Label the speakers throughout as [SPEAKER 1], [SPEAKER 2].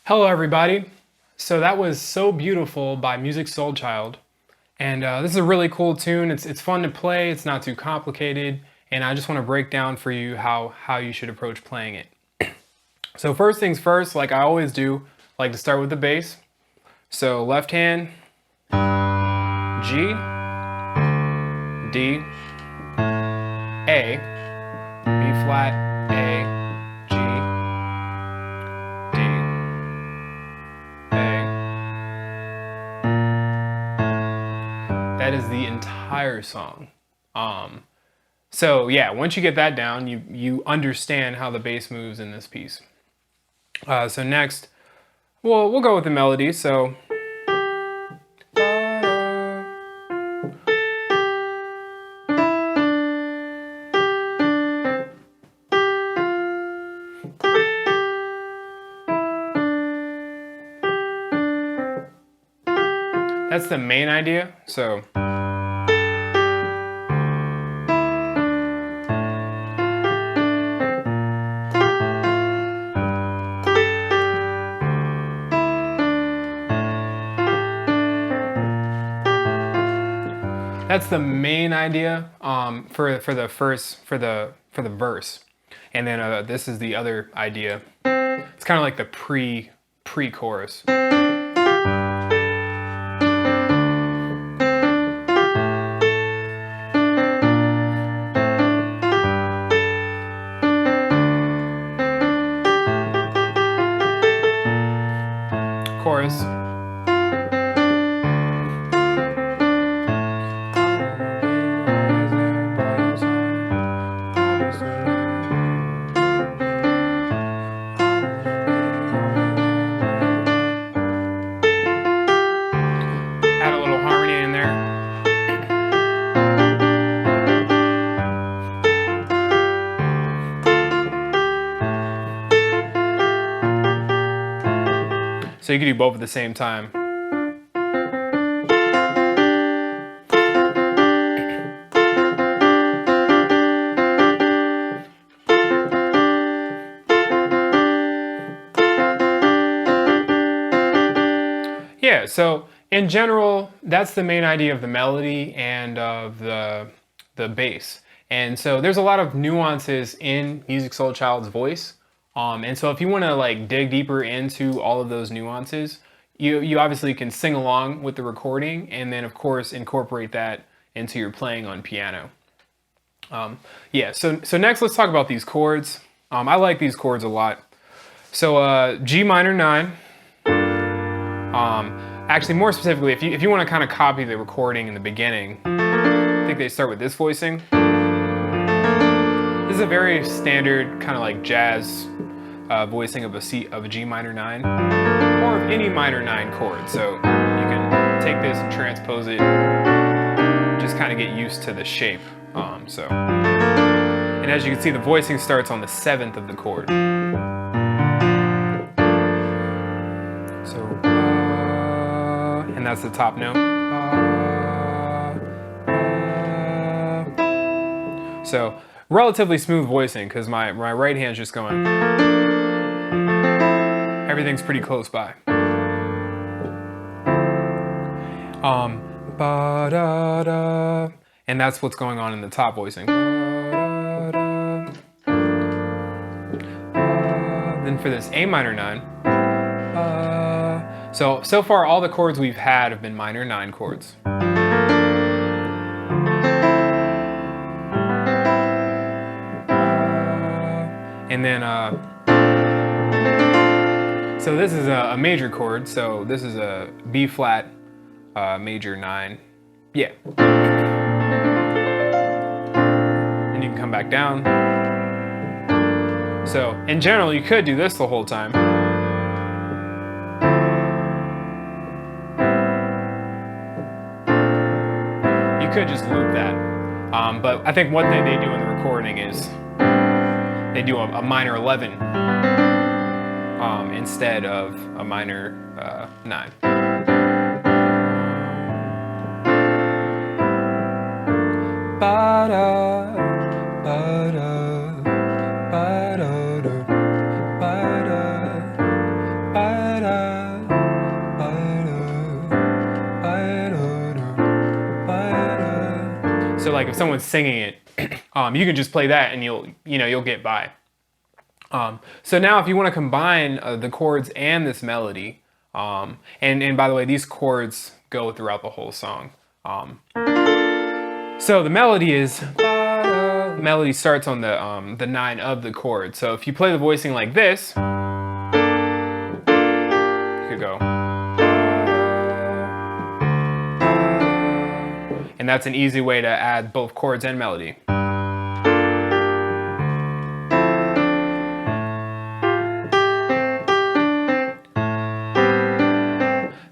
[SPEAKER 1] Hello everybody. So that was So Beautiful by Musiq Soulchild. And this is a really cool tune. It's fun to play, it's not too complicated, and I just want to break down for you how you should approach playing it. So first things first, like I always do, I like to start with the bass. So left hand, G, D, A, B flat, A, G, D, A. That is the entire song. So yeah, once you get that down, you understand how the bass moves in this piece. So next, we'll go with the melody. So that's the main idea. So that's the main idea for the verse, and then this is the other idea. It's kind of like the pre-chorus. Chorus. Add a little harmony in there. So you can do both at the same time. Yeah, so in general, that's the main idea of the melody and of the bass. And so there's a lot of nuances in Musiq Soulchild's voice. And so if you want to like dig deeper into all of those nuances, you obviously can sing along with the recording and then of course incorporate that into your playing on piano. Yeah, so next let's talk about these chords. I like these chords a lot. So G minor 9. Actually, more specifically, if you want to kind of copy the recording in the beginning, I think they start with this voicing. This is a very standard kind of like jazz voicing of a G minor 9 or of any minor 9 chord. So you can take this and transpose it, just kind of get used to the shape. And as you can see, the voicing starts on the 7th of the chord. And that's the top note. So relatively smooth voicing because my right hand's just going. Everything's pretty close by. And that's what's going on in the top voicing. Then for this A minor 9. So far all the chords we've had have been minor 9 chords. And then, so this is a major chord, so this is a B flat major 9. Yeah. And you can come back down. So in general, you could do this the whole time. You could just loop that. But I think what they do in the recording is they do a minor 11 instead of a minor 9. Ba-da, ba-da, ba-da, ba-da, ba-da. like if someone's singing it, you can just play that and you'll get by. So now if you want to combine the chords and this melody, and by the way, these chords go throughout the whole song. So the melody starts on the 9 of the chord. So if you play the voicing like this, you could go, and that's an easy way to add both chords and melody.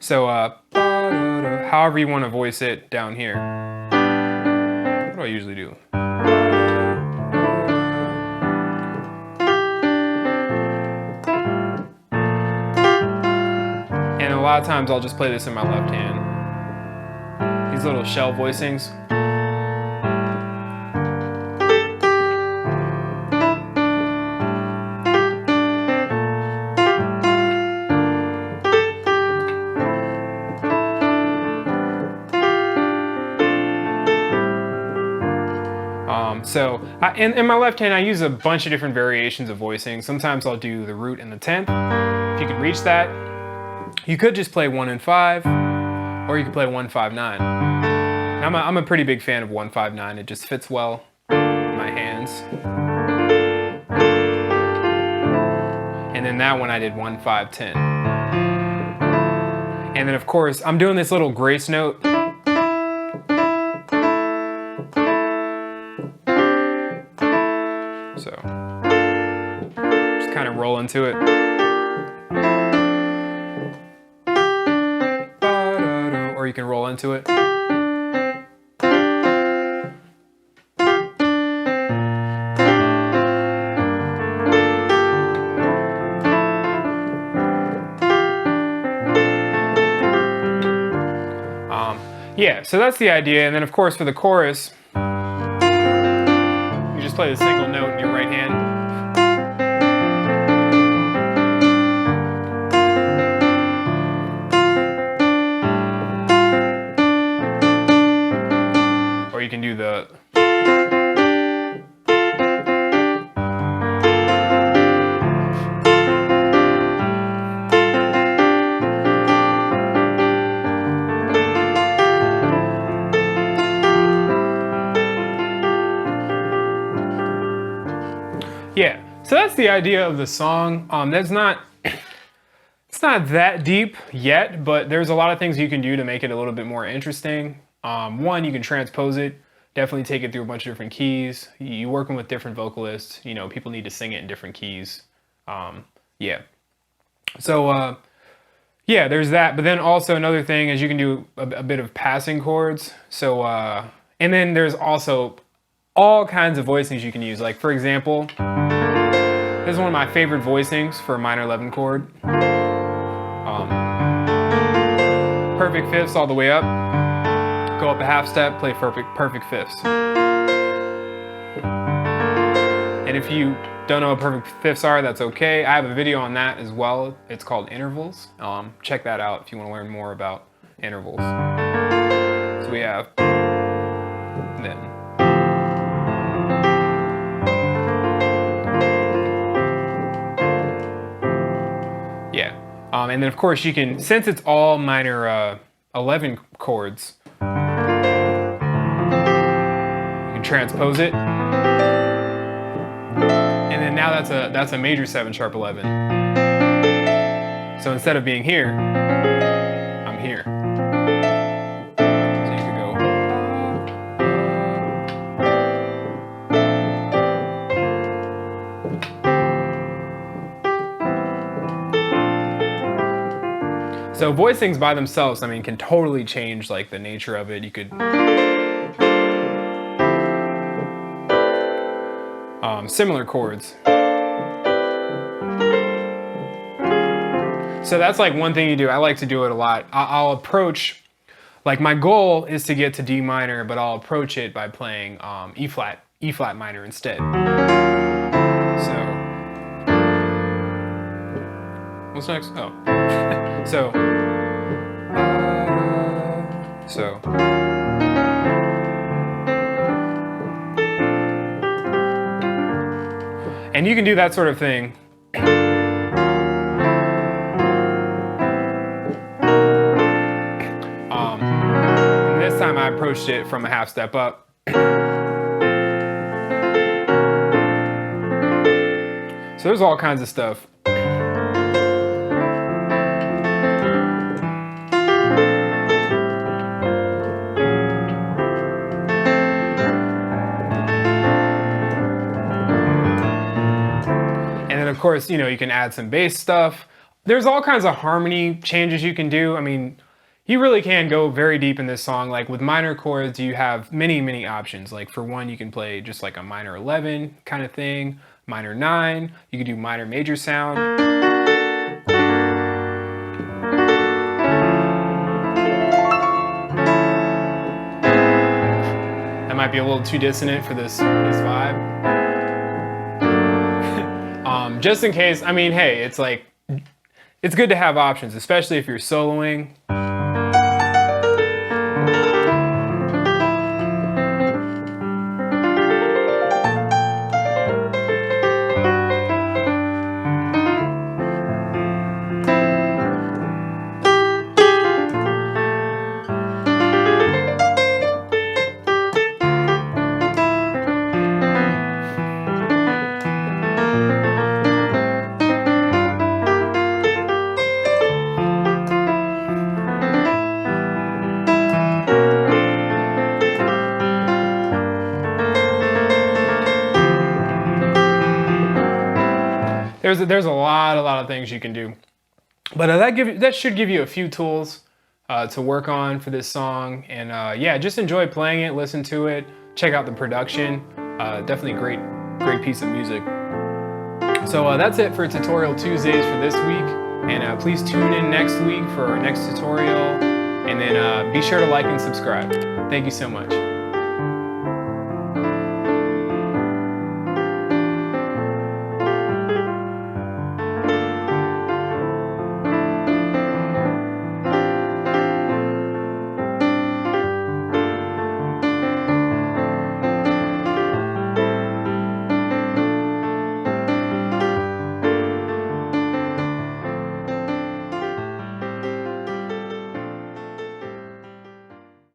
[SPEAKER 1] So, however you want to voice it down here. What do I usually do? And a lot of times I'll just play this in my left hand. These little shell voicings. So in my left hand, I use a bunch of different variations of voicing. Sometimes I'll do the root and the 10th. If you can reach that, you could just play 1 and 5, or you could play 1, 5, 9. I'm a pretty big fan of 1, 5, 9. It just fits well in my hands. And then that one I did 1, 5, 10. And then of course, I'm doing this little grace note. So, just kind of roll into it. Or you can roll into it. Yeah, so that's the idea. And then of course for the chorus, you just play the single note in your right hand. Or you can do the... Yeah, so that's the idea of the song. It's not that deep yet, but there's a lot of things you can do to make it a little bit more interesting. One, you can transpose it, definitely take it through a bunch of different keys. You're working with different vocalists, people need to sing it in different keys. Yeah. So, yeah, there's that. But then also another thing is you can do a bit of passing chords. So, and then there's also all kinds of voicings you can use. Like for example, this is one of my favorite voicings for a minor 11 chord. Perfect fifths all the way up. Go up a half step, play perfect fifths. And if you don't know what perfect fifths are, that's okay. I have a video on that as well. It's called Intervals. Check that out if you want to learn more about intervals. So we have then. Yeah, and then of course you can, since it's all minor 11 chords, you can transpose it, and then now that's a major 7 sharp 11. So instead of being here, I'm here. So you could go. So voicings by themselves, I mean, can totally change like the nature of it. You could similar chords. So that's like one thing you do. I like to do it a lot. I'll approach, like my goal is to get to D minor, but I'll approach it by playing E flat minor instead. So what's next? Oh. So And you can do that sort of thing. And this time I approached it from a half step up. So there's all kinds of stuff. And then of course, you know, you can add some bass stuff. There's all kinds of harmony changes you can do. I mean, you really can go very deep in this song. Like with minor chords, you have many options. Like for one, you can play just like a minor 11 kind of thing, minor 9. You can do minor major sound. That might be a little too dissonant for this vibe. Just in case, I mean, hey, it's like, it's good to have options, especially if you're soloing. There's a lot of things you can do, but that should give you a few tools to work on for this song. And yeah, just enjoy playing it, listen to it, check out the production. Definitely great piece of music. So that's it for Tutorial Tuesdays for this week, and please tune in next week for our next tutorial, and then be sure to like and subscribe. Thank you so much.